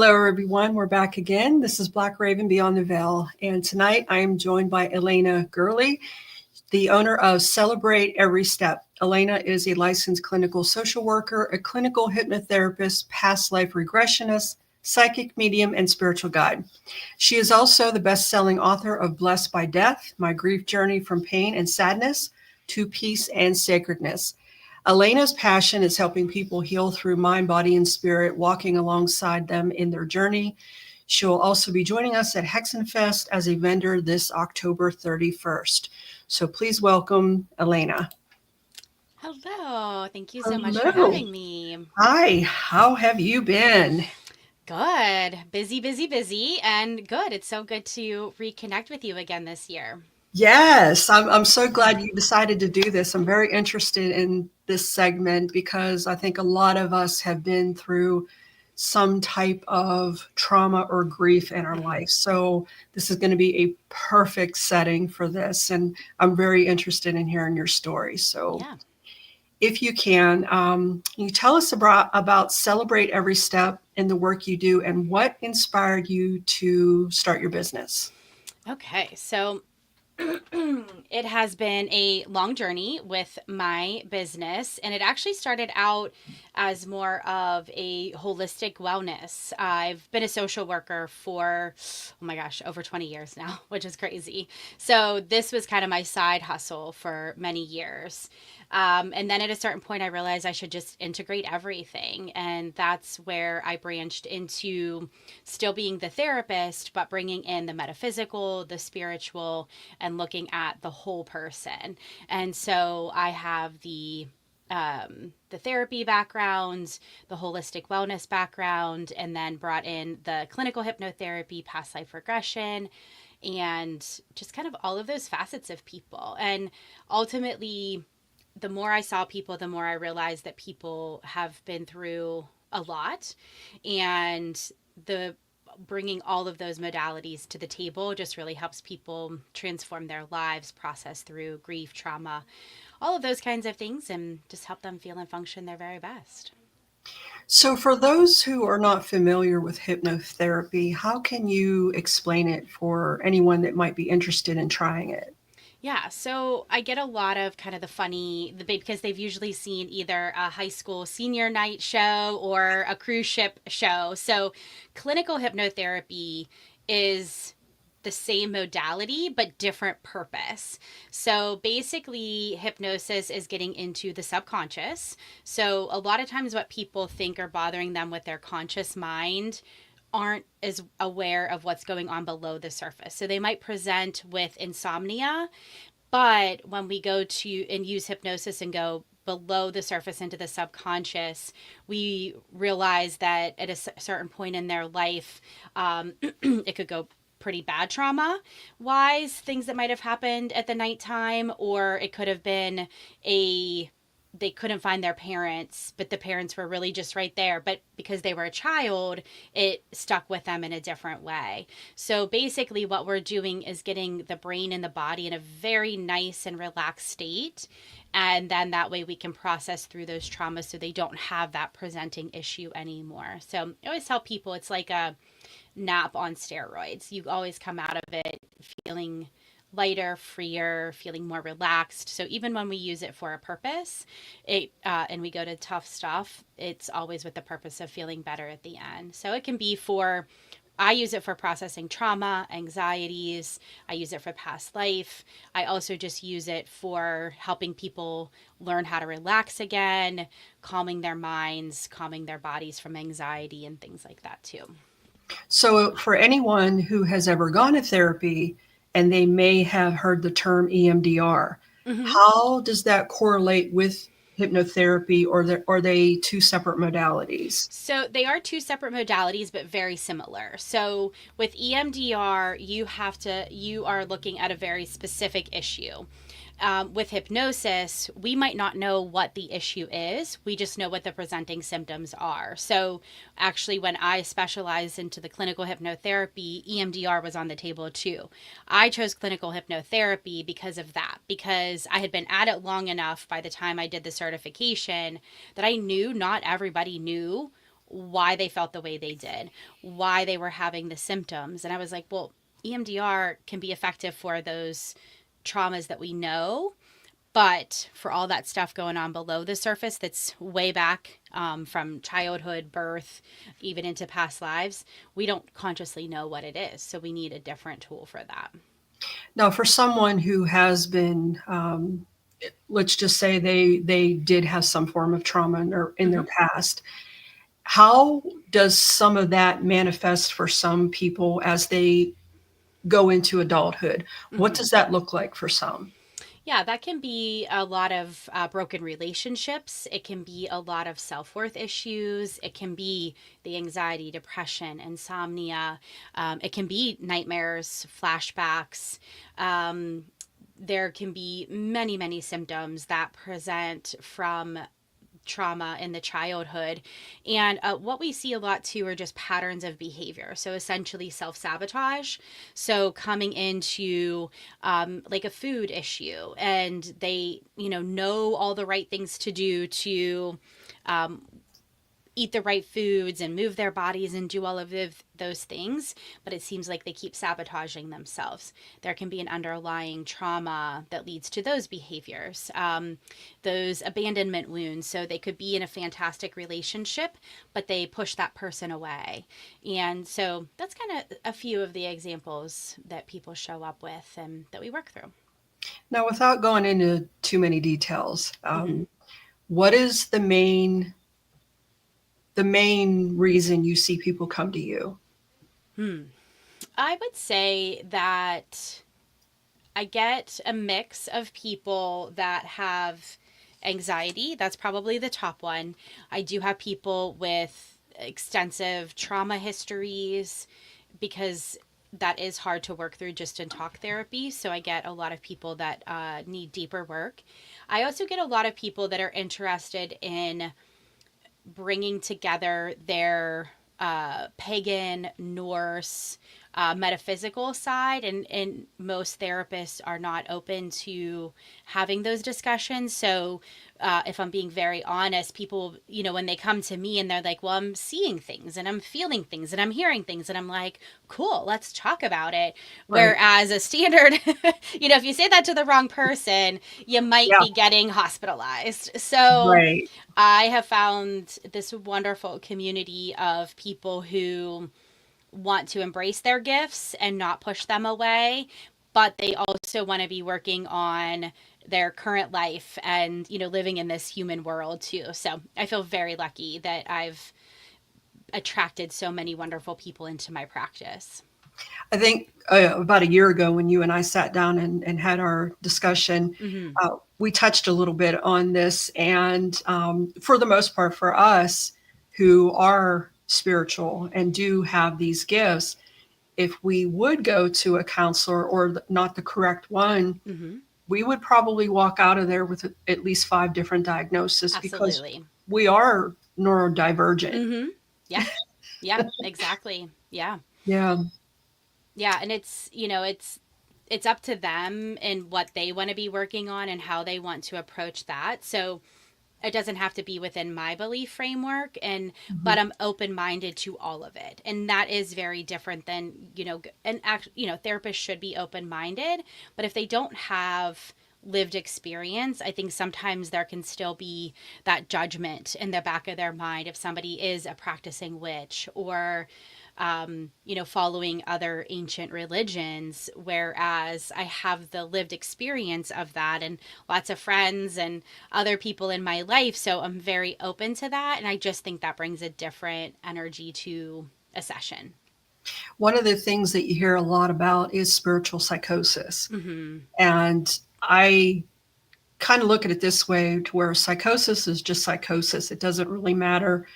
Hello, everyone. We're back again. This is Black Raven Beyond the Veil. And tonight I am joined by Alena Gourley, the owner of Celebrate Every Step. Alena is a licensed clinical social worker, a clinical hypnotherapist, past life regressionist, psychic medium, and spiritual guide. She is also the best-selling author of Blessed by Death, My Grief Journey from Pain and Sadness to Peace and Sacredness. Alena's passion is helping people heal through mind, body, and spirit, walking alongside them in their journey. She will also be joining us at Hexenfest as a vendor this October 31st. So please welcome Alena. Hello. Thank you so much for Hello. having me. Hi, how have you been? Good. Busy, busy, busy, and good. It's so good to reconnect with you again this year. Yes, I'm so glad you decided to do this. I'm very interested in this segment because I think a lot of us have been through some type of trauma or grief in our Mhm. life. So this is going to be a perfect setting for this. And I'm very interested in hearing your story. So Yeah. if you tell us about Celebrate Every Step in the work you do and what inspired you to start your business? Okay. So it has been a long journey with my business, and it actually started out as more of a holistic wellness. I've been a social worker for, oh my gosh, over 20 years now, which is crazy. So, this was kind of my side hustle for many years. And then at a certain point, I realized I should just integrate everything. And that's where I branched into still being the therapist, but bringing in the metaphysical, the spiritual, and looking at the whole person. And so I have the therapy background, the holistic wellness background, and then brought in the clinical hypnotherapy, past life regression, and just kind of all of those facets of people. And ultimately, the more I saw people, the more I realized that people have been through a lot, and the bringing all of those modalities to the table just really helps people transform their lives, process through grief, trauma, all of those kinds of things, and just help them feel and function their very best. So, for those who are not familiar with hypnotherapy, how can you explain it for anyone that might be interested in trying it? Yeah, so I get a lot of kind of the funny, because they've usually seen either a high school senior night show or a cruise ship show. So clinical hypnotherapy is the same modality but different purpose. So basically, hypnosis is getting into the subconscious. So a lot of times, what people think are bothering them with their conscious mind aren't as aware of what's going on below the surface. So they might present with insomnia, but when we go to and use hypnosis and go below the surface into the subconscious, we realize that at a certain point in their life, it could go pretty bad trauma wise, things that might have happened at the nighttime, or it could have been a they couldn't find their parents, but the parents were really just right there. But because they were a child, it stuck with them in a different way. So basically, what we're doing is getting the brain and the body in a very nice and relaxed state. And then that way we can process through those traumas so they don't have that presenting issue anymore. So I always tell people it's like a nap on steroids. You always come out of it feeling lighter, freer, feeling more relaxed. So even when we use it for a purpose, and we go to tough stuff, it's always with the purpose of feeling better at the end. So it can be for I use it for processing trauma, anxieties. I use it for past life. I also just use it for helping people learn how to relax again, calming their minds, calming their bodies from anxiety and things like that too. So, for anyone who has ever gone to therapy and they may have heard the term EMDR, Mm-hmm. how does that correlate with hypnotherapy, or are they two separate modalities? So they are two separate modalities, but very similar. So with EMDR, you are looking at a very specific issue. With hypnosis, we might not know what the issue is. We just know what the presenting symptoms are. So, actually, when I specialized into the clinical hypnotherapy, EMDR was on the table too. I chose clinical hypnotherapy because of that, because I had been at it long enough by the time I did the certification that I knew not everybody knew why they felt the way they did, why they were having the symptoms. And I was like, well, EMDR can be effective for those traumas that we know, but for all that stuff going on below the surface that's way back, from childhood, birth, even into past lives, we don't consciously know what it is. So we need a different tool for that. Now, for someone who has been, let's just say they did have some form of trauma in their Mm-hmm. past, how does some of that manifest for some people as they go into adulthood? What Mm-hmm. does that look like for some? Yeah, that can be a lot of broken relationships. It can be a lot of self worth issues. It can be the anxiety, depression, insomnia. It can be nightmares, flashbacks. Um, there can be many, many symptoms that present from trauma in the childhood. And what we see a lot too are just patterns of behavior. So essentially self sabotage. So coming into like a food issue, and they, know all the right things to do to eat the right foods and move their bodies and do all of those things, but it seems like they keep sabotaging themselves. There can be an underlying trauma that leads to those behaviors, those abandonment wounds. So they could be in a fantastic relationship, but they push that person away. And so that's kind of a few of the examples that people show up with and that we work through. Now, without going into too many details, Mm-hmm. what is the main reason you see people come to you? I would say that I get a mix of people that have anxiety. That's probably the top one. I do have people with extensive trauma histories, because that is hard to work through just in talk therapy. So I get a lot of people that need deeper work. I also get a lot of people that are interested in bringing together their pagan, Norse, metaphysical side, and most therapists are not open to having those discussions. So, if I'm being very honest, people, when they come to me and they're like, "Well, I'm seeing things and I'm feeling things and I'm hearing things," and I'm like, "Cool, let's talk about it." Right. Whereas a standard, if you say that to the wrong person, you might Yeah. be getting hospitalized. So, Right. I have found this wonderful community of people who want to embrace their gifts and not push them away, but they also want to be working on their current life and, living in this human world too. So I feel very lucky that I've attracted so many wonderful people into my practice. I think about a year ago when you and I sat down and had our discussion, Mm-hmm. we touched a little bit on this. And for the most part, for us who are spiritual and do have these gifts, if we would go to a counselor or not the correct one, Mm-hmm. we would probably walk out of there with at least 5 different diagnoses because Absolutely. we are neurodivergent. Mm-hmm. Yep. Yep. Exactly. Yeah. Yeah. Yeah, and it's up to them and what they want to be working on and how they want to approach that. So it doesn't have to be within my belief framework, and Mhm. but I'm open-minded to all of it. And that is very different than, and act, therapists should be open-minded, but if they don't have lived experience, I think sometimes there can still be that judgment in the back of their mind if somebody is a practicing witch or following other ancient religions, whereas I have the lived experience of that and lots of friends and other people in my life. So I'm very open to that. And I just think that brings a different energy to a session. One of the things that you hear a lot about is spiritual psychosis. Mm-hmm. And I kind of look at it this way to where psychosis is just psychosis. It doesn't really matter,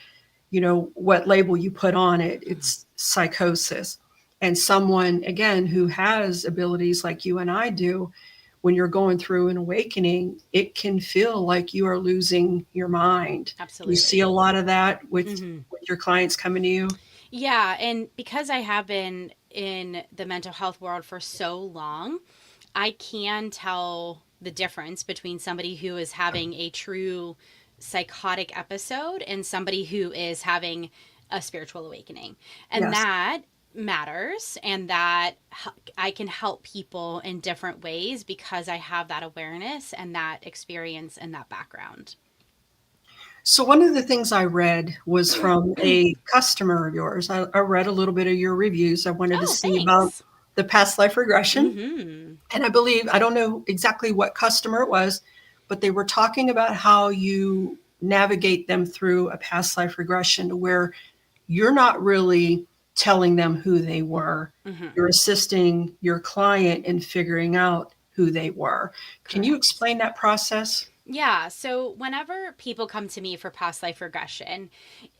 what label you put on it. It's psychosis. And someone, again, who has abilities like you and I do, when you're going through an awakening, it can feel like you are losing your mind. Do you see Absolutely. a lot of that Mm-hmm. with your clients coming to you? Yeah. And because I have been in the mental health world for so long, I can tell the difference between somebody who is having a true psychotic episode and somebody who is having a spiritual awakening. And Yes. that matters, and that I can help people in different ways because I have that awareness and that experience and that background. So one of the things I read was from a customer of yours. I read a little bit of your reviews. I wanted to Oh, see about thanks. the past life regression. Mm-hmm. And I believe, I don't know exactly what customer it was, but they were talking about how you navigate them through a past life regression to where you're not really telling them who they were. Mm-hmm. You're assisting your client in figuring out who they were. Can you Correct. explain that process? Yeah. So whenever people come to me for past life regression,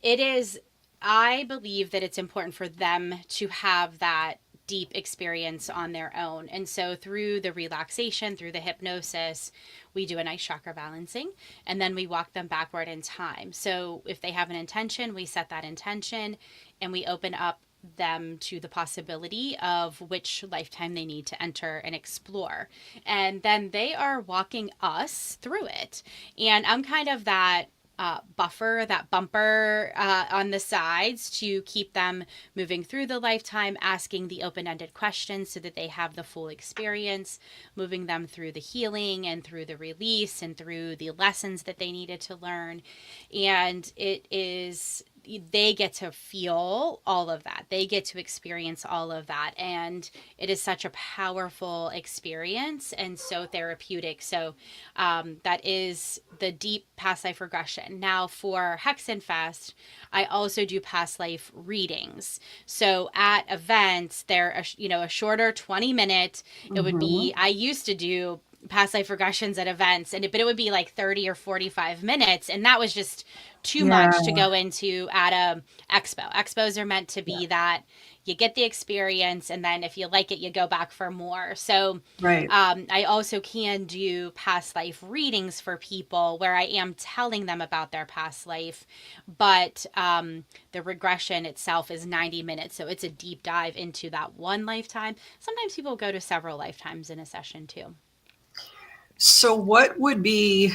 it is, I believe that it's important for them to have that deep experience on their own. And so through the relaxation, through the hypnosis, we do a nice chakra balancing, and then we walk them backward in time. So if they have an intention, we set that intention and we open up them to the possibility of which lifetime they need to enter and explore. And then they are walking us through it. And I'm kind of that buffer, that bumper on the sides to keep them moving through the lifetime, asking the open ended questions so that they have the full experience, moving them through the healing and through the release and through the lessons that they needed to learn. And it is, they get to feel all of that. They get to experience all of that. And it is such a powerful experience and so therapeutic. So that is the deep past life regression. Now, for Hexenfest, I also do past life readings. So at events, they're a shorter 20-minute. It would Mm-hmm. be, I used to do past life regressions at events, but it would be like 30 or 45 minutes, and that was just too Yeah. much to go into at a expo. Expos are meant to Yeah. be that you get the experience, and then if you like it, you go back for more. So Right. I also can do past life readings for people where I am telling them about their past life, but the regression itself is 90 minutes. So it's a deep dive into that one lifetime. Sometimes people go to several lifetimes in a session too. So, what would be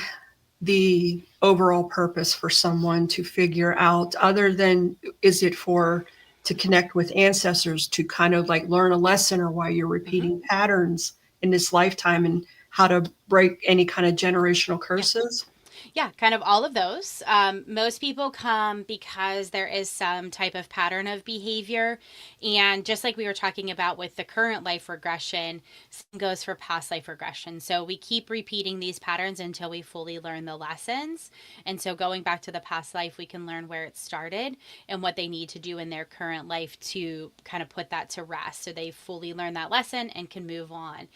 the overall purpose for someone to figure out, other than is it for to connect with ancestors to kind of like learn a lesson or why you're Mm-hmm. repeating patterns in this lifetime and how to break any kind of generational Yeah. curses? Yeah, kind of all of those. Most people come because there is some type of pattern of behavior. And just like we were talking about with the current life regression, same goes for past life regression. So we keep repeating these patterns until we fully learn the lessons. And so going back to the past life, we can learn where it started and what they need to do in their current life to kind of put that to rest. So they fully learn that lesson and can move on.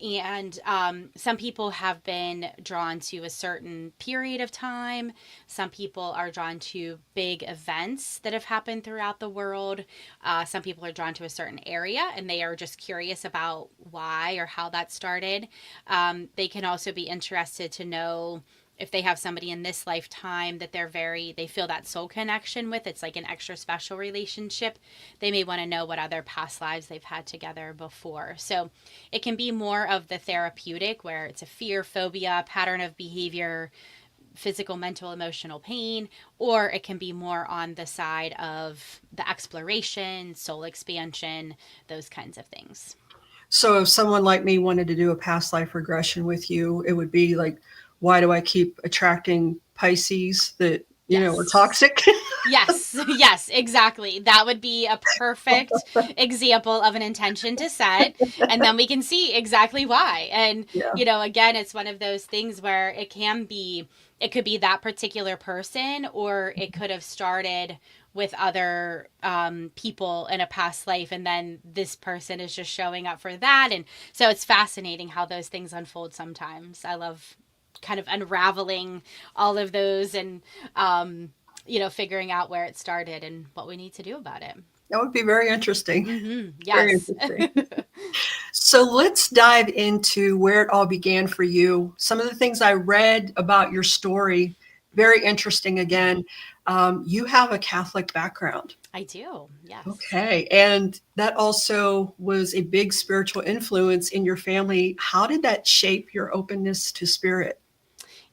And some people have been drawn to a certain period of time. Some people are drawn to big events that have happened throughout the world. Some people are drawn to a certain area and they are just curious about why or how that started. They can also be interested to know if they have somebody in this lifetime that they feel that soul connection with. It's like an extra special relationship. They may want to know what other past lives they've had together before. So it can be more of the therapeutic, where it's a fear, phobia, pattern of behavior, physical, mental, emotional pain, or it can be more on the side of the exploration, soul expansion, those kinds of things. So, if someone like me wanted to do a past life regression with you, it would be like, why do I keep attracting Pisces that, are Yes. toxic? Yes, yes, exactly. That would be a perfect example of an intention to set. And then we can see exactly why. And, Yeah. again, it's one of those things where it could be that particular person, or it could have started with other people in a past life. And then this person is just showing up for that. And so it's fascinating how those things unfold sometimes. I love kind of unraveling all of those and, figuring out where it started and what we need to do about it. That would be very interesting. Very Yes. interesting. So let's dive into where it all began for you. Some of the things I read about your story, very interesting again. You have a Catholic background. I do. Yes. Okay. And that also was a big spiritual influence in your family. How did that shape your openness to spirit?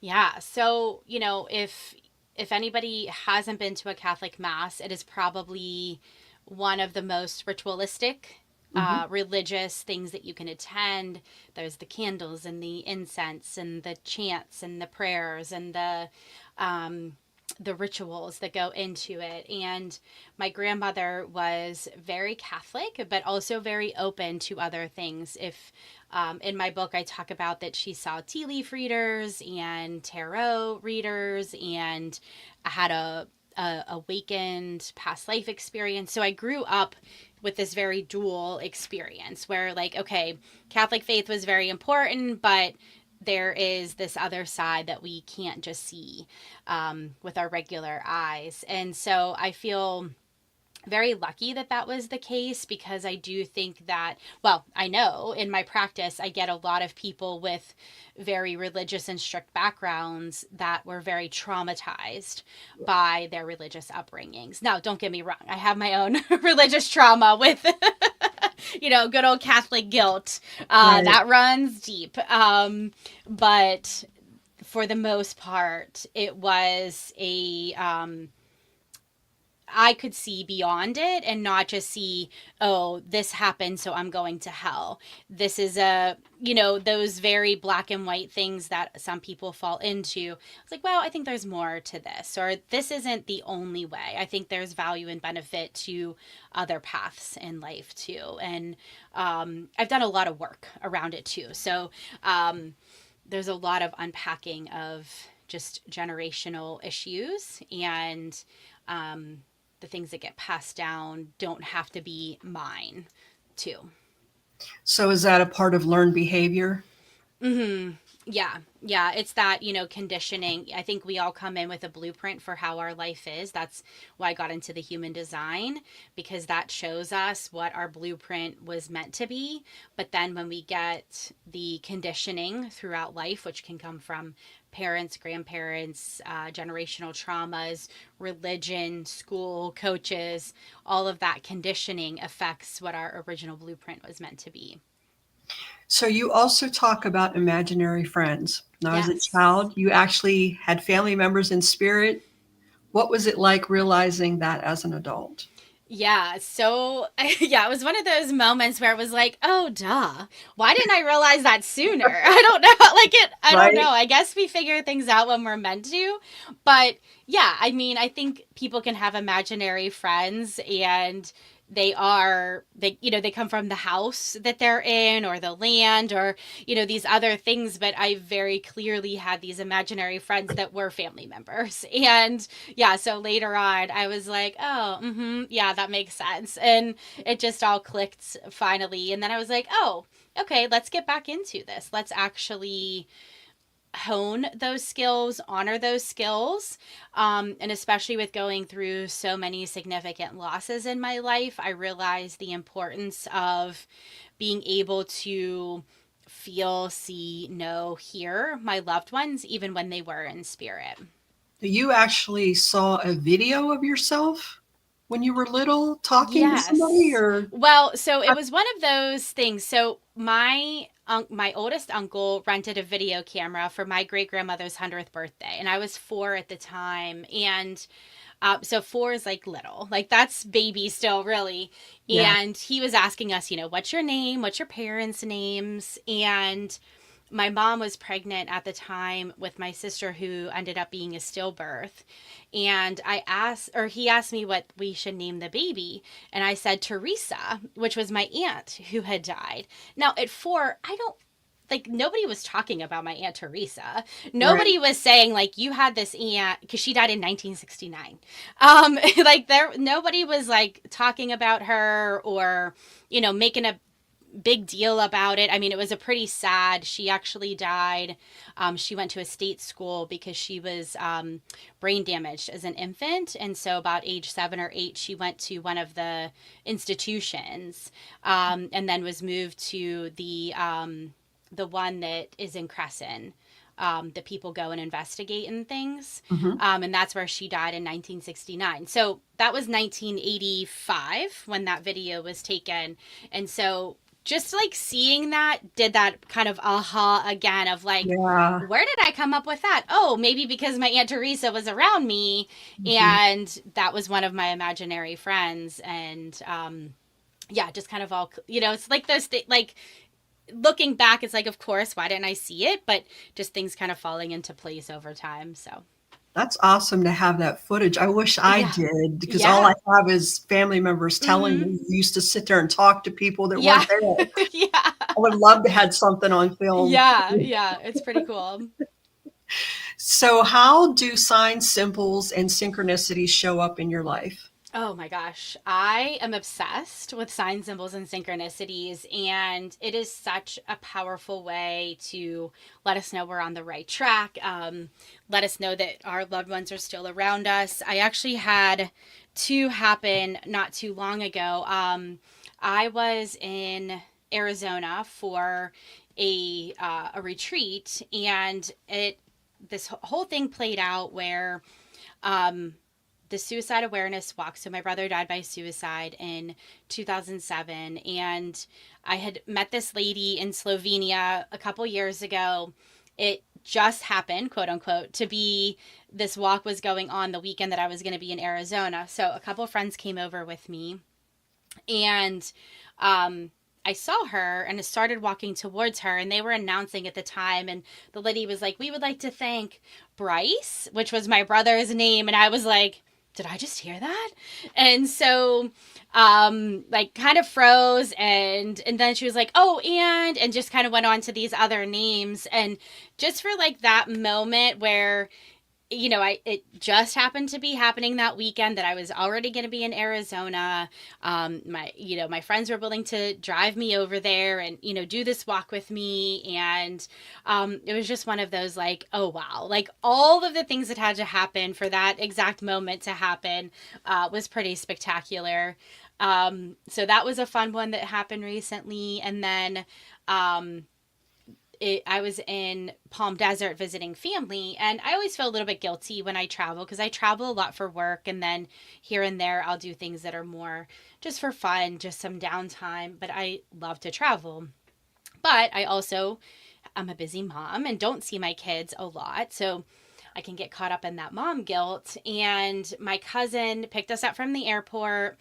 Yeah. So, if anybody hasn't been to a Catholic mass, it is probably one of the most ritualistic Hmm. religious things that you can attend. There's the candles and the incense and the chants and the prayers and the rituals that go into it. And my grandmother was very Catholic, but also very open to other things. If in my book, I talk about that she saw tea leaf readers and tarot readers, and I had a awakened past life experience. So I grew up with this very dual experience where, like, okay, Catholic faith was very important, but there is this other side that we can't just see with our regular eyes. And so I feel very lucky that that was the case, because I do think that, well, I know in my practice, I get a lot of people with very religious and strict backgrounds that were very traumatized by their religious upbringings. Now, don't get me wrong, I have my own religious trauma with, good old Catholic guilt Right. that runs deep. But for the most part, it was I could see beyond it and not just see, oh, this happened, so I'm going to hell. This is those very black and white things that some people fall into. It's like, well, I think there's more to this, or this isn't the only way. I think there's value and benefit to other paths in life too. And I've done a lot of work around it too. So there's a lot of unpacking of just generational issues, and the things that get passed down don't have to be mine too. So is that a part of learned behavior? Mm-hmm. Yeah. Yeah. It's that, conditioning. I think we all come in with a blueprint for how our life is. That's why I got into the human design, because that shows us what our blueprint was meant to be. But then when we get the conditioning throughout life, which can come from parents, grandparents, generational traumas, religion, school, coaches, all of that conditioning affects what our original blueprint was meant to be. So you also talk about imaginary friends. Now, as a Yes. child, you actually had family members in spirit. What was it like realizing that as an adult? Yeah, so yeah, it was one of those moments where it was like, oh, duh. Why didn't I realize that sooner? I don't know. I don't know. Right? I guess we figure things out when we're meant to. But yeah, I mean, I think people can have imaginary friends, and they come from the house that they're in, or the land, or these other things. But I very clearly had these imaginary friends that were family members. And yeah, so later on I was like, oh, yeah, that makes sense. And it just all clicked finally. And then I was like, oh, okay, let's get back into this. Let's actually hone those skills, honor those skills. And especially with going through so many significant losses in my life, I realized the importance of being able to feel, see, know, hear my loved ones, even when they were in spirit. You actually saw a video of yourself when you were little talking to somebody, Yes. or Well, so it was one of those things. So my oldest uncle rented a video camera for my great grandmother's 100th birthday, and I was 4 at the time. And so 4 is like little, like that's baby still, really. yeah. And he was asking us, what's your name, what's your parents' names, and my mom was pregnant at the time with my sister, who ended up being a stillbirth. And he asked me what we should name the baby. And I said Teresa, which was my aunt who had died. Now, at 4, I don't, like, nobody was talking about my aunt Teresa. Right. Nobody was saying, like, you had this aunt, because she died in 1969. Like, nobody was like talking about her, or making a big deal about it. I mean, it was a pretty sad. She actually died. She went to a state school because she was brain damaged as an infant, and so about age 7 or 8, she went to one of the institutions, and then was moved to the one that is in Crescent. That people go and investigate and things. Hmm. And that's where she died in 1969. So that was 1985 when that video was taken. And so just like seeing that did that kind of aha again of like, Yeah. where did I come up with that? Oh, maybe because my Aunt Teresa was around me Mhm. and that was one of my imaginary friends. And yeah, just kind of all, it's like like looking back, it's like, of course, why didn't I see it? But just things kind of falling into place over time. So, That's awesome to have that footage. I wish I yeah. did because all I Yeah. have is family members telling Mm-hmm. me you used to sit there and talk to people that Yeah. weren't there. I Yeah. would love to have something on film. Yeah. Yeah. It's pretty cool. So, how do signs, symbols, and synchronicities show up in your life? Oh my gosh. I am obsessed with signs, symbols, and synchronicities. And it is such a powerful way to let us know we're on the right track, let us know that our loved ones are still around us. I actually had two happen not too long ago. I was in Arizona for a retreat, and this whole thing played out where um, the suicide awareness walk. So my brother died by suicide in 2007, and I had met this lady in Slovenia a couple years ago. It just happened, quote unquote, to be this walk was going on the weekend that I was going to be in Arizona. So a couple friends came over with me, and I saw her and started walking towards her, and they were announcing at the time, and the lady was like, "We would like to thank Bryce," which was my brother's name, and I was like, did I just hear that? And so like kind of froze, and then she was like, "Oh, and just kind of went on to these other names." And just for like that moment where it just happened to be happening that weekend that I was already going to be in Arizona. My friends were willing to drive me over there and, do this walk with me. And it was just one of those like, oh, wow. Like all of the things that had to happen for that exact moment to happen was pretty spectacular. So that was a fun one that happened recently. And then, I was in Palm Desert visiting family, and I always feel a little bit guilty when I travel because I travel a lot for work, and then here and there I'll do things that are more just for fun, just some downtime. But I love to travel. But I also I'm a busy mom and don't see my kids a lot, so I can get caught up in that mom guilt. And my cousin picked us up from the airport,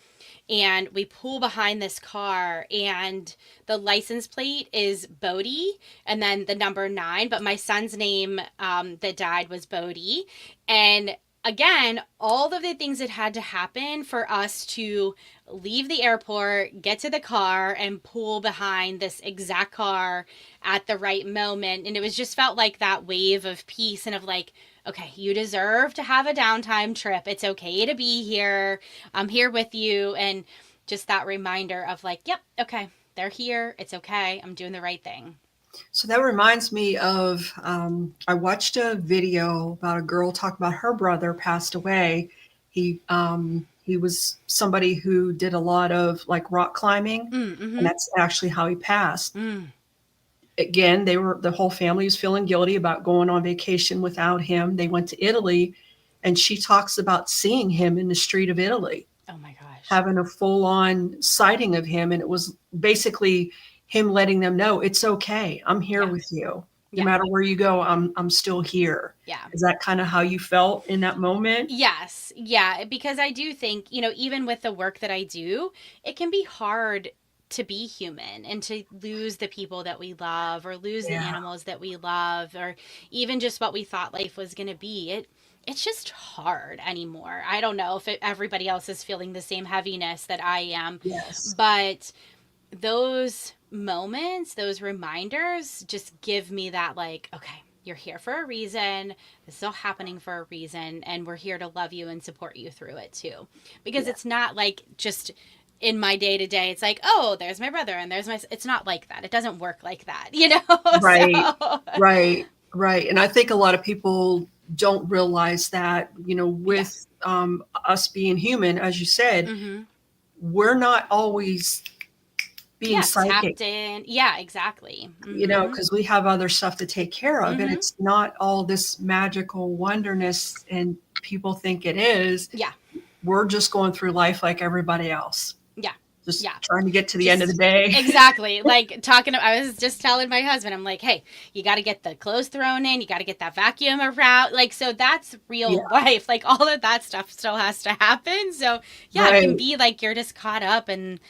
and we pull behind this car, and the license plate is Bodie and then the number 9, but my son's name that died was Bodie. And again, all of the things that had to happen for us to leave the airport, get to the car, and pull behind this exact car at the right moment. And it was just felt like that wave of peace and of like, okay, you deserve to have a downtime trip. It's okay to be here. I'm here with you. And just that reminder of like, yep, okay, they're here. It's okay. I'm doing the right thing. So that reminds me of I watched a video about a girl talk about her brother passed away. He was somebody who did a lot of like rock climbing, and Mm-hmm. that's actually how he passed. Mm. Again, the whole family was feeling guilty about going on vacation without him. They went to Italy, and she talks about seeing him in the street of Italy, Oh my gosh. having a full on sighting of him. And it was basically him letting them know it's okay. I'm here Yeah. with you. No Yeah. matter where you go, I'm still here. Yeah. Is that kind of how you felt in that moment? Yes. Yeah. Because I do think, even with the work that I do, it can be hard to be human and to lose the people that we love or lose the Yeah. animals that we love or even just what we thought life was going to be. It's just hard anymore. I don't know if everybody else is feeling the same heaviness that I am, Yes. but those moments, those reminders just give me that like, okay, you're here for a reason. This is all happening for a reason, and we're here to love you and support you through it too. Because Yeah. it's not like just in my day to day, it's like, oh, there's my brother and there's my. It's not like that. It doesn't work like that, Right. So Right. Right. And I think a lot of people don't realize that, yeah, with us being human, as you said, mm-hmm. we're not always being Yeah, psychic, tapped in. Yeah, exactly. Mm-hmm. because we have other stuff to take care of. And Mm-hmm. it's not all this magical wonderness, and people think it is. Yeah, We're just going through life like everybody else. yeah. just Yeah. trying to get to the end of the Just day. exactly like I was just telling my husband, I'm like, hey, you got to get the clothes thrown in, you got to get that vacuum around, like, so that's Yeah, real life, like all of that stuff still has to happen. So yeah, it can right. be like you're just caught up and,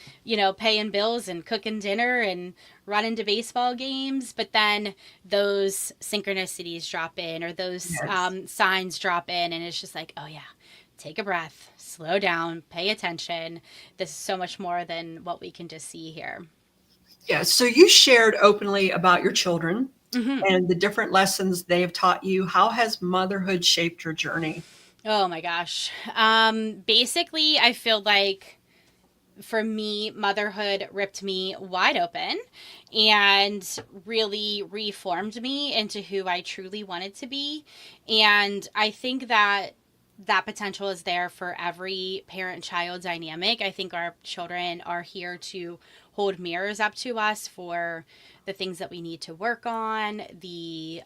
paying bills and cooking dinner and running to baseball games, but then those synchronicities drop in, or those Yes. signs drop in, and it's just like, oh yeah, take a breath, slow down, pay attention. This is so much more than what we can just see here. Yeah. So you shared openly about your children Hmm. and the different lessons they have taught you. How has motherhood shaped your journey? Oh my gosh. Basically, I feel like for me, motherhood ripped me wide open and really reformed me into who I truly wanted to be. And I think that that potential is there for every parent child dynamic. I think our children are here to hold mirrors up to us for the things that we need to work on, the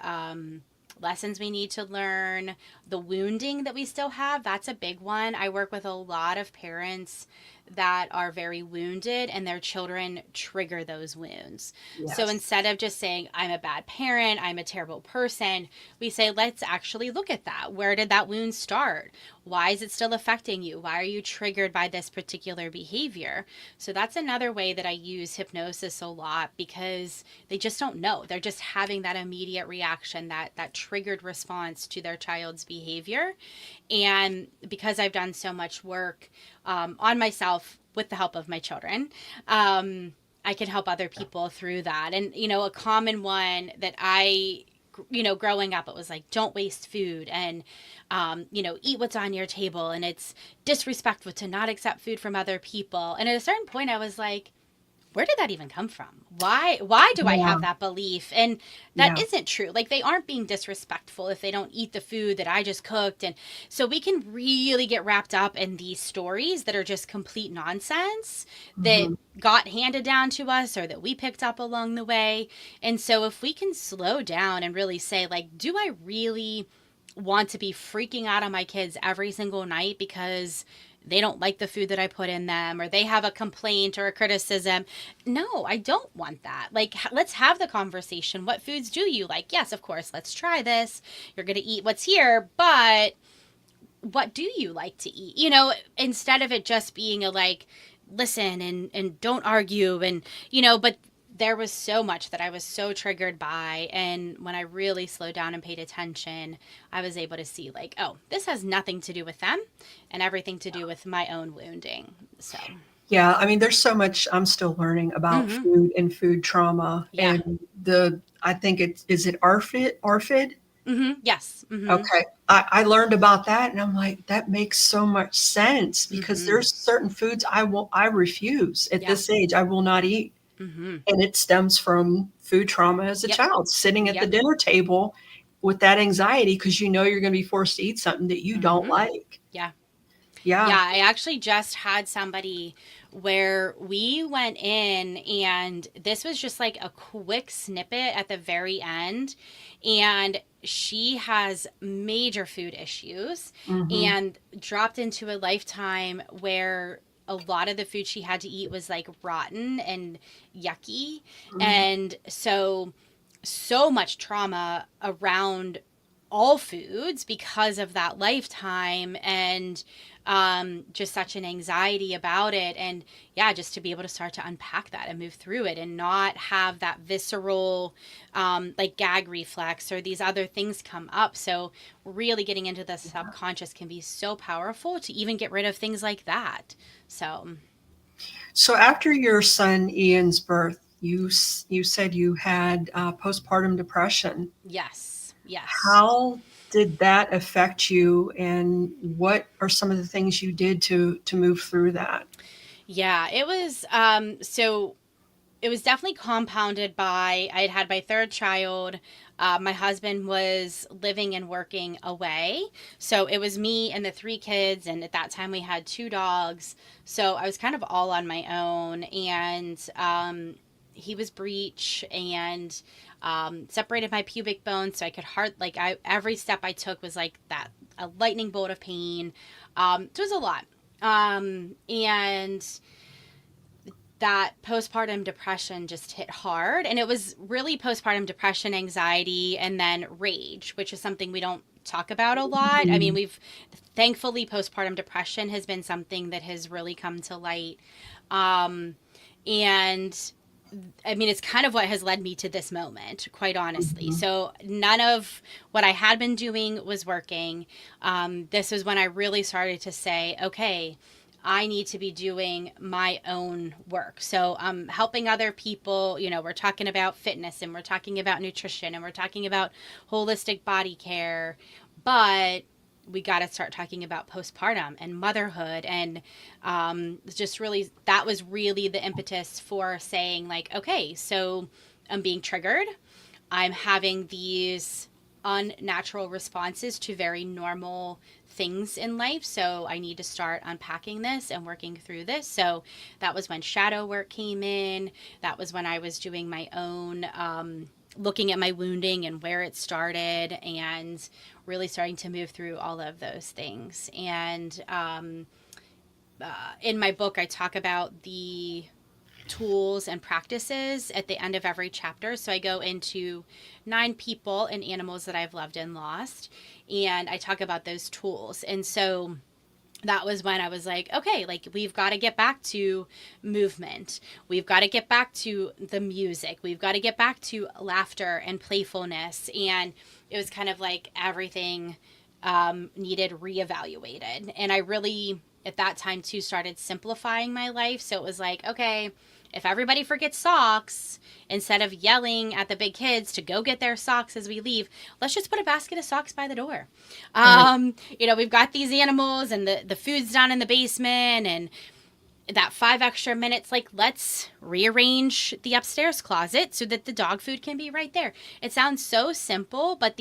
lessons we need to learn, the wounding that we still have. That's a big one. I work with a lot of parents that are very wounded, and their children trigger those wounds. So Yes. instead of just saying, I'm a bad parent, I'm a terrible person, we say, let's actually look at that. Where did that wound start? Why is it still affecting you? Why are you triggered by this particular behavior? So that's another way that I use hypnosis a lot, because they just don't know. They're just having that immediate reaction, that triggered response to their child's behavior. And because I've done so much work on myself with the help of my children, I can help other people through that. And, a common one that growing up, it was like, don't waste food, and, eat what's on your table. And it's disrespectful to not accept food from other people. And at a certain point, I was like, where did that even come from? Why do I Yeah. have that belief? And that Yeah. isn't true. Like, they aren't being disrespectful if they don't eat the food that I just cooked. And so we can really get wrapped up in these stories that are just complete nonsense, that Hmm. got handed down to us or that we picked up along the way. And so if we can slow down and really say, like, do I really want to be freaking out on my kids every single night because they don't like the food that I put in them, or they have a complaint or a criticism? No, I don't want that. Like, let's have the conversation. What foods do you like? Yes, of course, let's try this. You're going to eat what's here, but what do you like to eat? Instead of it just being a like, listen and don't argue, and, but there was so much that I was so triggered by. And when I really slowed down and paid attention, I was able to see, like, oh, this has nothing to do with them and everything to do with my own wounding. So, Yeah. I mean, there's so much I'm still learning about mm-hmm. food and food trauma. Yeah. And I think is it ARFID? Mm-hmm. Yes. Mm-hmm. Okay. I learned about that and I'm like, that makes so much sense because Mm-hmm. there's certain foods I refuse at Yeah. this age. I will not eat. Mm-hmm. And it stems from food trauma as a Yep. child, sitting at the Yep. dinner table with that anxiety because you know you're going to be forced to eat something that you don't Mm-hmm. like. Yeah. Yeah. Yeah, I actually just had somebody where we went in, and this was just like a quick snippet at the very end. And she has major food issues Hmm. and dropped into a lifetime where a lot of the food she had to eat was like rotten and yucky. Hmm. And so much trauma around all foods because of that lifetime, and just such an anxiety about it. And yeah, just to be able to start to unpack that and move through it and not have that visceral like gag reflex or these other things come up. So really getting into the subconscious can be so powerful to even get rid of things like that. So So after your son Ian's birth, you said you had postpartum depression. yes, yes. How did that affect you, and what are some of the things you did to move through that? Yeah, it was so it was definitely compounded by I had had my third child. My husband was living and working away. So it was me and the three kids. And at that time, we had two dogs. So I was kind of all on my own. And he was breech and separated my pubic bone. So I could every step I took was like that, a lightning bolt of pain. So it was a lot. And that postpartum depression just hit hard. And it was really postpartum depression, anxiety, and then rage, which is something we don't talk about a lot. I mean, Mhm. we've thankfully postpartum depression has been something that has really come to light. Um, and I mean, it's kind of what has led me to this moment, quite honestly. Mhm. So, none of what I had been doing was working. This was when I really started to say, okay, I need to be doing my own work. So, helping other people, we're talking about fitness and we're talking about nutrition and we're talking about holistic body care. But we got to start talking about postpartum and motherhood, and just really that was really the impetus for saying, like, okay, so I'm being triggered, I'm having these unnatural responses to very normal things in life, so I need to start unpacking this and working through this. So that was when shadow work came in. That was when I was doing my own looking at my wounding and where it started, and really starting to move through all of those things. And in my book, I talk about the tools and practices at the end of every chapter. So I go into 9 people and animals that I've loved and lost, and I talk about those tools. And so that was when I was like, okay, like, we've got to get back to movement. We've got to get back to the music. We've got to get back to laughter and playfulness. And it was kind of like everything needed reevaluated. And I really, at that time too, started simplifying my life. So it was like, okay, if everybody forgets socks, instead of yelling at the big kids to go get their socks as we leave, let's just put a basket of socks by the door. Right. We've got these animals and the food's down in the basement, and that 5 extra minutes, like, let's rearrange the upstairs closet so that the dog food can be right there. It sounds so simple, but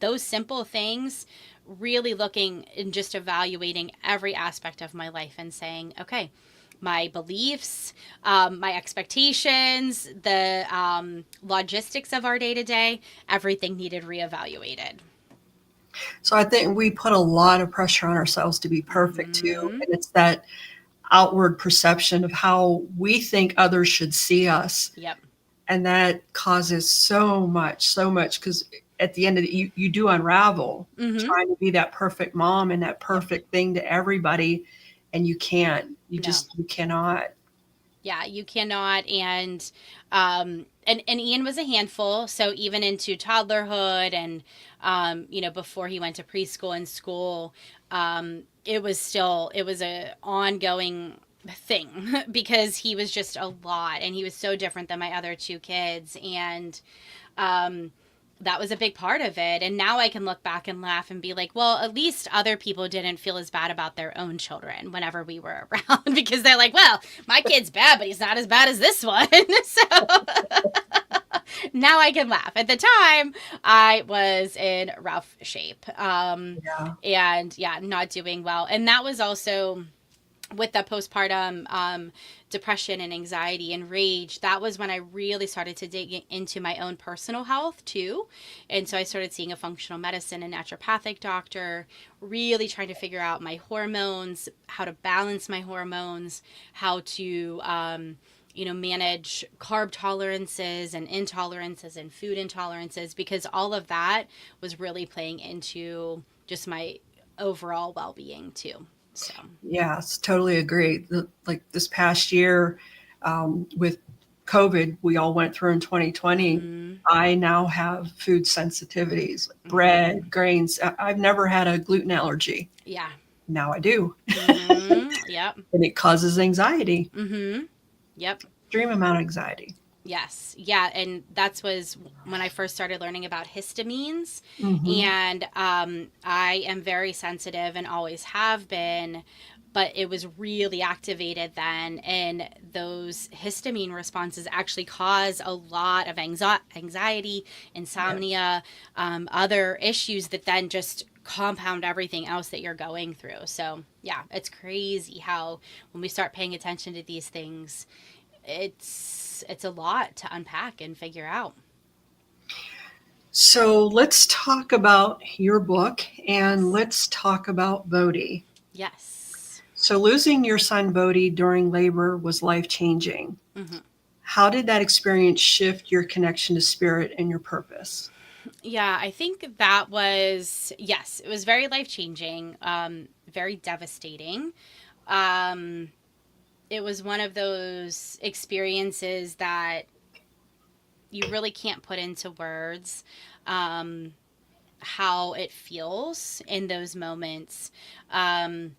those simple things, really looking and just evaluating every aspect of my life and saying, okay, my beliefs, my expectations, the logistics of our day to day, everything needed reevaluated. So I think we put a lot of pressure on ourselves to be perfect too. Mm-hmm. And it's that outward perception of how we think others should see us. Yep. And that causes so much, because at the end of you do unravel Mm-hmm. trying to be that perfect mom and that Yep. perfect thing to everybody. And you can't, No. you cannot. Yeah, you cannot. And Ian was a handful. So even into toddlerhood and before he went to preschool and school, it was a ongoing thing because he was just a lot, and he was so different than my other 2 kids. And um that was a big part of it. And now I can look back and laugh and be like, well, at least other people didn't feel as bad about their own children whenever we were around because they're like, well, my kid's bad, but he's not as bad as this one. So now I can laugh. At the time, I was in rough shape. Yeah. And yeah, not doing well. And that was also with the postpartum depression and anxiety and rage. That was when I really started to dig into my own personal health too. And so I started seeing a functional medicine and naturopathic doctor, really trying to figure out my hormones, how to balance my hormones, how to manage carb tolerances and intolerances and food intolerances, because all of that was really playing into just my overall well-being too. So, Yes, totally agree. Like this past year, with COVID, we all went through in 2020. mm-hmm, I now have food sensitivities, like mm-hmm, bread, grains. I've never had a gluten allergy. yeah, Now I do. mm-hmm, yep, And it causes anxiety, mm-hmm, yep. extreme amount of anxiety. Yes. Yeah. And that was when I first started learning about histamines. Hmm. And I am very sensitive and always have been, but it was really activated then. And those histamine responses actually cause a lot of anxiety, Yeah. insomnia, other issues that then just compound everything else that you're going through. So, yeah, it's crazy how when we start paying attention to these things, it's a lot to unpack and figure out. So let's talk about your book and let's talk about Bodhi. Yes. So losing your son Bodhi during labor was life-changing. Hmm. How did that experience shift your connection to spirit and your purpose? Yeah, I think that was, yes, it was very life changing, very devastating. Um, it was one of those experiences that you really can't put into words, um, how it feels in those moments. Um,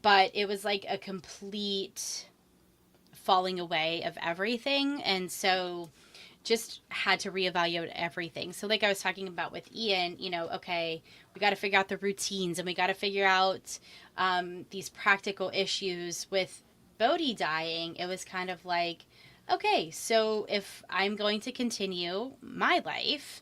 but it was like a complete falling away of everything. And so just had to reevaluate everything. So, like I was talking about with Ian, okay, we got to figure out the routines and we got to figure out these practical issues with Bodhi dying. It was kind of like, okay, so if I'm going to continue my life,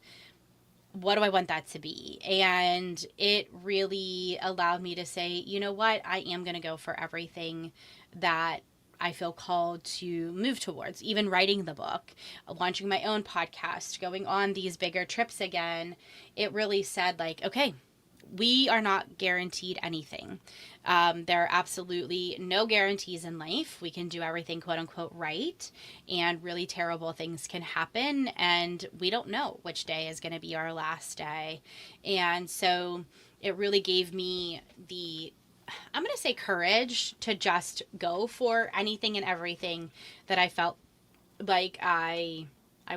what do I want that to be? And it really allowed me to say, you know what, I am going to go for everything that I feel called to move towards, even writing the book, launching my own podcast, going on these bigger trips again. It really said, like, okay, we are not guaranteed anything. There are absolutely no guarantees in life. We can do everything quote unquote right, and really terrible things can happen, and we don't know which day is going to be our last day. And so it really gave me the, I'm going to say, courage to just go for anything and everything that I felt like I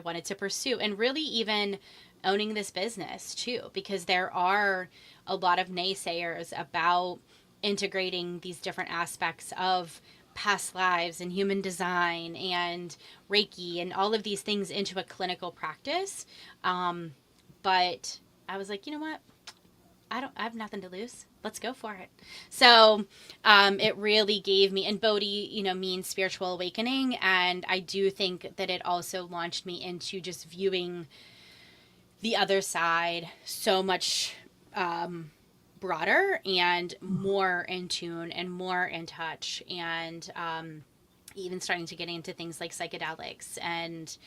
wanted to pursue, and really even owning this business too, because there are a lot of naysayers about integrating these different aspects of past lives and human design and Reiki and all of these things into a clinical practice. But I was like, you know what? I have nothing to lose. Let's go for it. So it really gave me, and Bodhi, means spiritual awakening. And I do think that it also launched me into just viewing the other side so much broader and more in tune and more in touch. And even starting to get into things like psychedelics and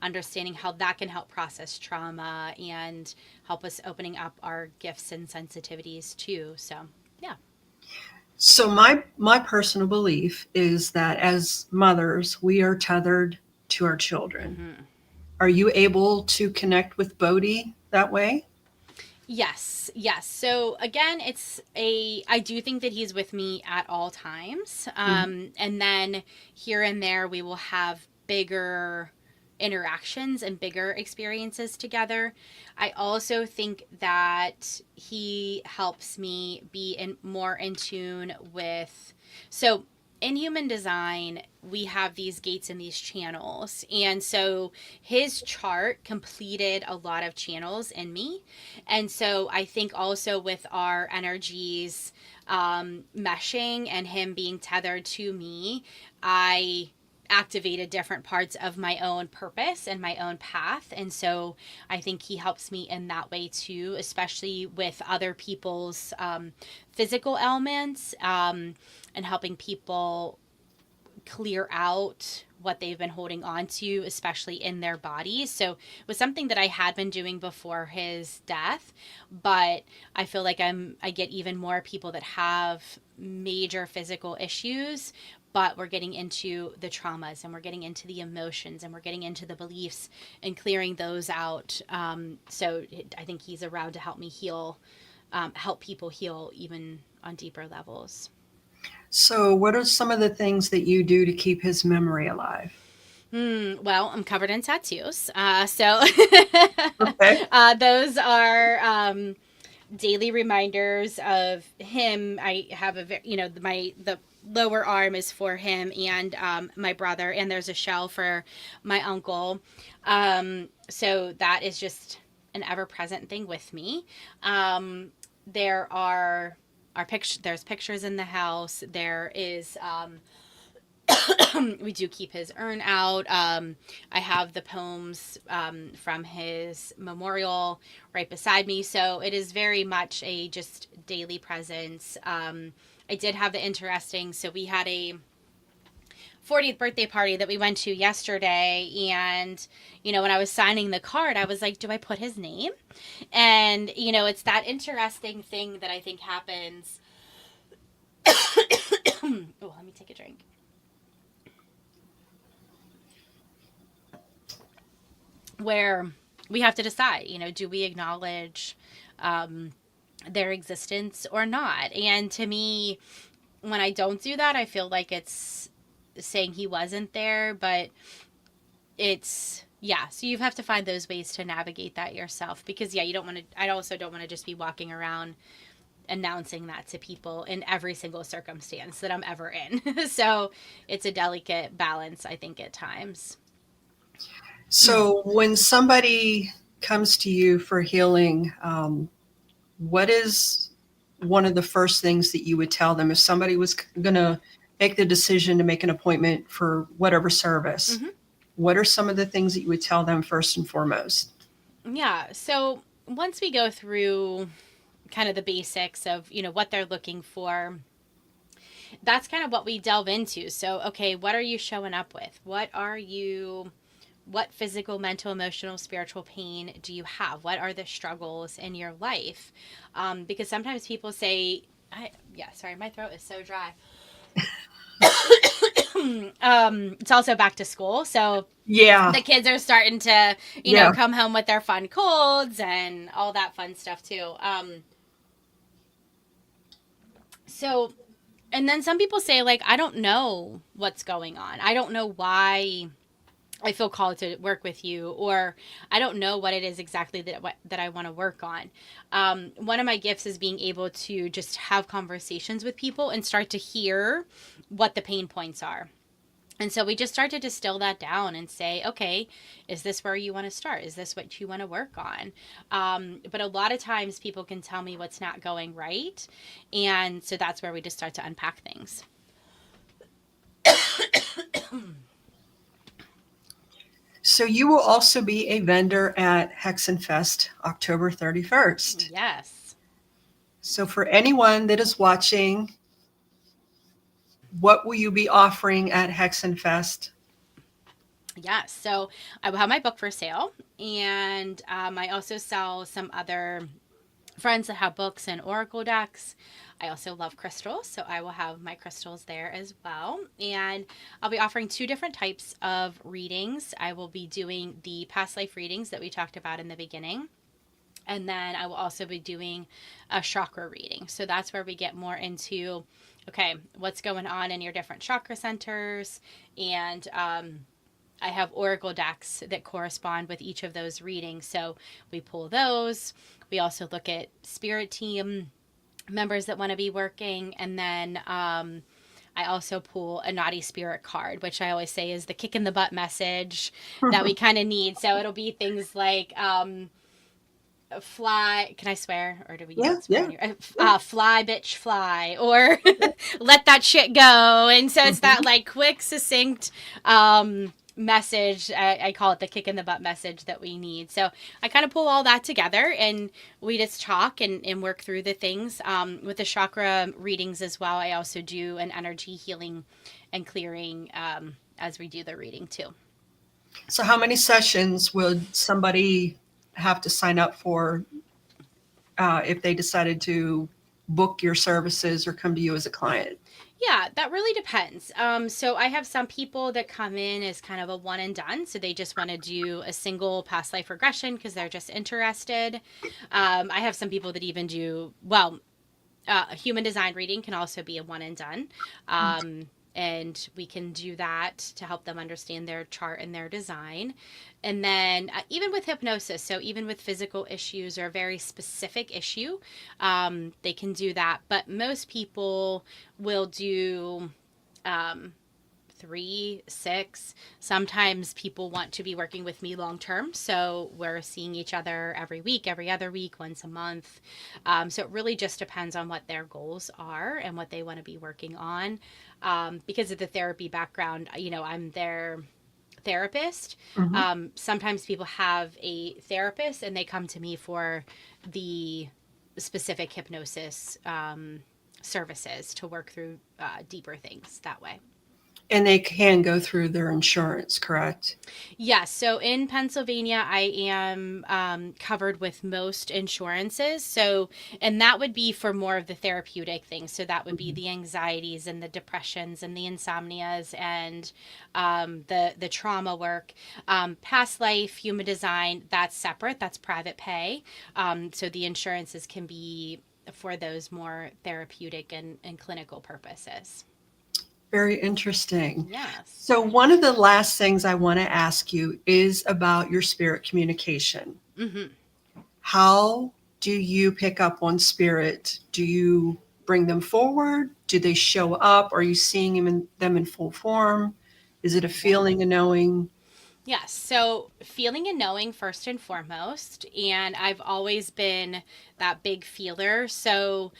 understanding how that can help process trauma and help us opening up our gifts and sensitivities too. So, yeah. So my personal belief is that as mothers, we are tethered to our children. Mm-hmm. Are you able to connect with Bodhi that way? Yes, yes. So again, I do think that he's with me at all times. Mhm. And then here and there, we will have bigger interactions and bigger experiences together. I also think that he helps me be more in tune with, so in human design, we have these gates and these channels. And so his chart completed a lot of channels in me. And so I think also with our energies meshing and him being tethered to me, I activated different parts of my own purpose and my own path. And so I think he helps me in that way too, especially with other people's physical ailments, and helping people clear out what they've been holding on to, especially in their bodies. So it was something that I had been doing before his death, but I feel like I get even more people that have major physical issues, but we're getting into the traumas and we're getting into the emotions and we're getting into the beliefs and clearing those out. So I think he's around to help me heal, help people heal even on deeper levels. So what are some of the things that you do to keep his memory alive? Well, I'm covered in tattoos. So Okay. those are daily reminders of him. I have the lower arm is for him and my brother, and there's a shell for my uncle. So that is just an ever present thing with me. There are our picture. There's pictures in the house. There is we do keep his urn out. I have the poems from his memorial right beside me. So it is very much a just daily presence. I did have the interesting, so we had a 40th birthday party that we went to yesterday. And, when I was signing the card, I was like, do I put his name? And, it's that interesting thing that I think happens Oh, let me take a drink. Where we have to decide, do we acknowledge um, their existence or not? And to me, when I don't do that, I feel like it's saying he wasn't there, but it's, yeah, so you have to find those ways to navigate that yourself, because yeah, you don't want to, I also don't want to just be walking around announcing that to people in every single circumstance that I'm ever in. So it's a delicate balance, I think, at times. So when somebody comes to you for healing, what is one of the first things that you would tell them if somebody was going to make the decision to make an appointment for whatever service? Mm-hmm. What are some of the things that you would tell them first and foremost? Yeah. So once we go through kind of the basics of, what they're looking for, that's kind of what we delve into. So, okay, what are you showing up with? What physical, mental, emotional, spiritual pain do you have? What are the struggles in your life? Because sometimes people say, sorry, my throat is so dry. It's also back to school. So Yeah. the kids are starting to, Yeah. come home with their fun colds and all that fun stuff too. So, and then some people say, like, I don't know what's going on. I don't know why I feel called to work with you, or I don't know what it is exactly that I want to work on. One of my gifts is being able to just have conversations with people and start to hear what the pain points are. And so we just start to distill that down and say, okay, is this where you want to start? Is this what you want to work on? But a lot of times people can tell me what's not going right. And so that's where we just start to unpack things. So you will also be a vendor at Hexenfest October 31st. Yes. So for anyone that is watching, what will you be offering at Hexenfest? Yes. So I will have my book for sale. And I also sell some other friends that have books and oracle decks. I also love crystals, so I will have my crystals there as well. And I'll be offering two different types of readings. I will be doing the past life readings that we talked about in the beginning. And then I will also be doing a chakra reading. So that's where we get more into, okay, what's going on in your different chakra centers. And I have oracle decks that correspond with each of those readings. So we pull those. We also look at spirit team members that want to be working. And then I also pull a naughty spirit card, which I always say is the kick in the butt message that we kind of need. So it'll be things like fly. Can I swear? Or do we Yeah, not swear? yeah. Fly, bitch, fly. Or let that shit go. And so it's that like quick, succinct message. I call it the kick in the butt message that we need. So I kind of pull all that together and we just talk and work through the things. With the chakra readings as well, I also do an energy healing and clearing as we do the reading too. So how many sessions would somebody have to sign up for if they decided to book your services or come to you as a client? Yeah, that really depends. So I have some people that come in as kind of a one and done. So they just want to do a single past life regression because they're just interested. I have some people that even do, well, a human design reading can also be a one and done. And we can do that to help them understand their chart and their design. And then even with hypnosis, so even with physical issues or a very specific issue, they can do that. But most people will do 3, 6. Sometimes people want to be working with me long term. So we're seeing each other every week, every other week, once a month. So it really just depends on what their goals are and what they want to be working on. Because of the therapy background, I'm their therapist. Mm-hmm. Sometimes people have a therapist and they come to me for the specific hypnosis services to work through deeper things that way. And they can go through their insurance, correct? Yes. So in Pennsylvania, I am covered with most insurances. So, and that would be for more of the therapeutic things. So that would be Mhm. the anxieties and the depressions and the insomnias and the trauma work. Past life, human design, that's separate. That's private pay. So the insurances can be for those more therapeutic and clinical purposes. Very interesting. Yes. So, one of the last things I want to ask you is about your spirit communication. Hmm. How do you pick up on spirit? Do you bring them forward? Do they show up? Are you seeing them in full form? Is it a Yeah. feeling, a knowing? Yes. So feeling and knowing first and foremost. And I've always been that big feeler. So,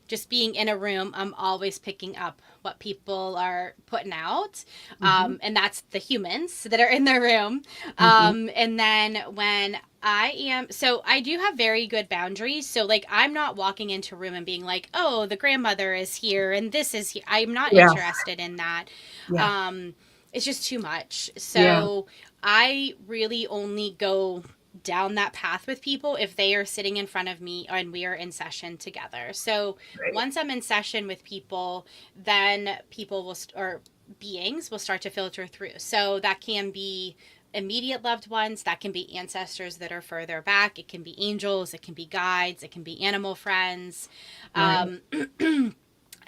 just being in a room, I'm always picking up what people are putting out. Hmm. And that's the humans that are in the room. Hmm. And then when so I do have very good boundaries. So, like, I'm not walking into a room and being like, oh, the grandmother is here and this is here. I'm not Yeah, interested in that. yeah, Um, it's just too much. yeah. So I really only go down that path with people if they are sitting in front of me and we are in session together. So Right, once I'm in session with people, then people will or beings will start to filter through. So that can be immediate loved ones, that can be ancestors that are further back, it can be angels, it can be guides, it can be animal friends. right. Um,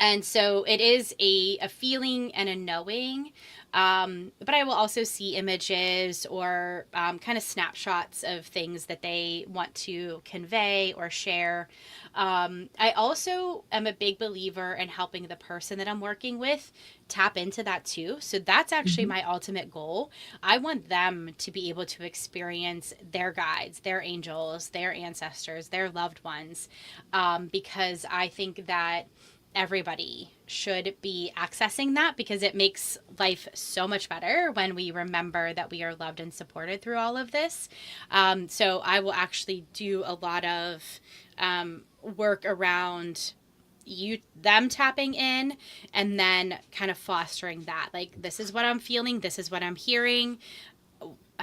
and so it is a feeling and a knowing. But I will also see images or kind of snapshots of things that they want to convey or share. I also am a big believer in helping the person that I'm working with tap into that too. So that's actually Hmm. my ultimate goal. I want them to be able to experience their guides, their angels, their ancestors, their loved ones, because I think that everybody should be accessing that because it makes life so much better when we remember that we are loved and supported through all of this. So I will actually do a lot of work around them tapping in and then kind of fostering that, like, this is what I'm feeling, this is what I'm hearing,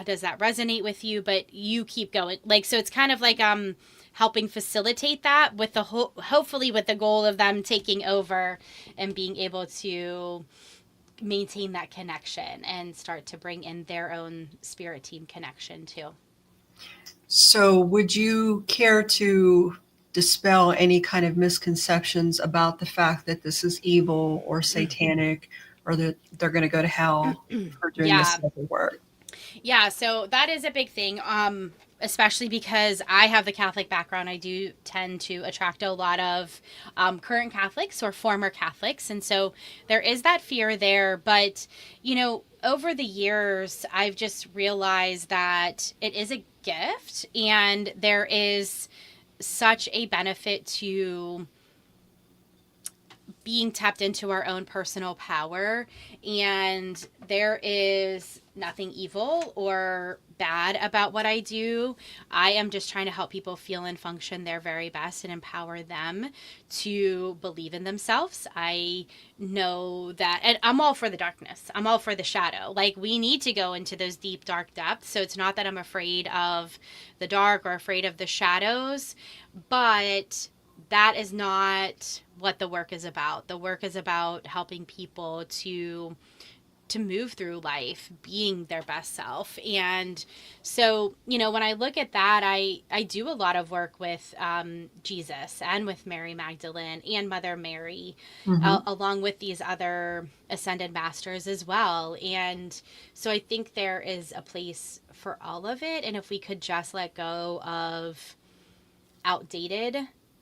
does that resonate with you, but you keep going, like, so it's kind of like helping facilitate that with the hopefully with the goal of them taking over and being able to maintain that connection and start to bring in their own spirit team connection too. So, would you care to dispel any kind of misconceptions about the fact that this is evil or satanic or that they're going to go to hell for doing this Yeah. type of work? Yeah, so that is a big thing. Especially because I have the Catholic background, I do tend to attract a lot of current Catholics or former Catholics. And so there is that fear there. But, over the years, I've just realized that it is a gift and there is such a benefit to being tapped into our own personal power. And there is nothing evil or bad about what I do. I am just trying to help people feel and function their very best and empower them to believe in themselves. I know that, and I'm all for the darkness, I'm all for the shadow. Like, we need to go into those deep, dark depths. So it's not that I'm afraid of the dark or afraid of the shadows, but that is not what the work is about. The work is about helping people to move through life being their best self. And so, when I look at that, I do a lot of work with Jesus and with Mary Magdalene and Mother Mary, Hmm. along with these other ascended masters as well. And so I think there is a place for all of it. And if we could just let go of outdated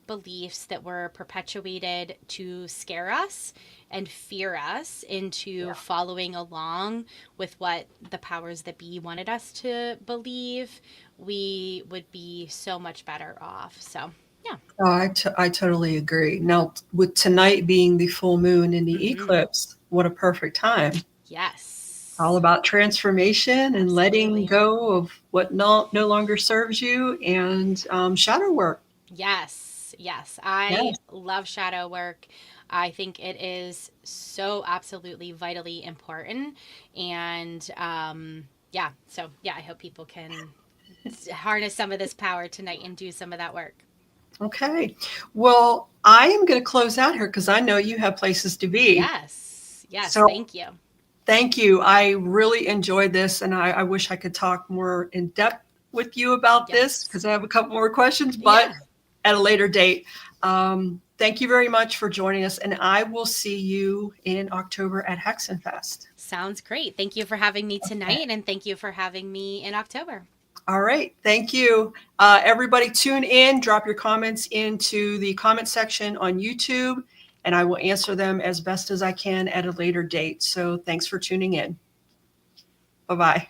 beliefs that were perpetuated to scare us and fear us into Yeah. following along with what the powers that be wanted us to believe, we would be so much better off. So, yeah. Oh, I totally agree. Now, with tonight being the full moon in the Mm-hmm. eclipse, what a perfect time. All Yes. about transformation and letting Absolutely. go of what no longer serves you and shadow work. Yes, yes. I Yes. love shadow work. I think it is so absolutely vitally important. And yeah, so yeah, I hope people can harness some of this power tonight and do some of that work. Okay. Well, I am going to close out here because I know you have places to be. Yes. Yes. So Thank you. thank you. I really enjoyed this, and I wish I could talk more in depth with you about this Yes. because I have a couple more questions, but Yeah. at a later date. Thank you very much for joining us, and I will see you in October at Hexenfest. Sounds great. Thank you for having me Okay. tonight, and thank you for having me in October. All right. Thank you. Everybody tune in, drop your comments into the comment section on YouTube, and I will answer them as best as I can at a later date. So thanks for tuning in. Bye-bye.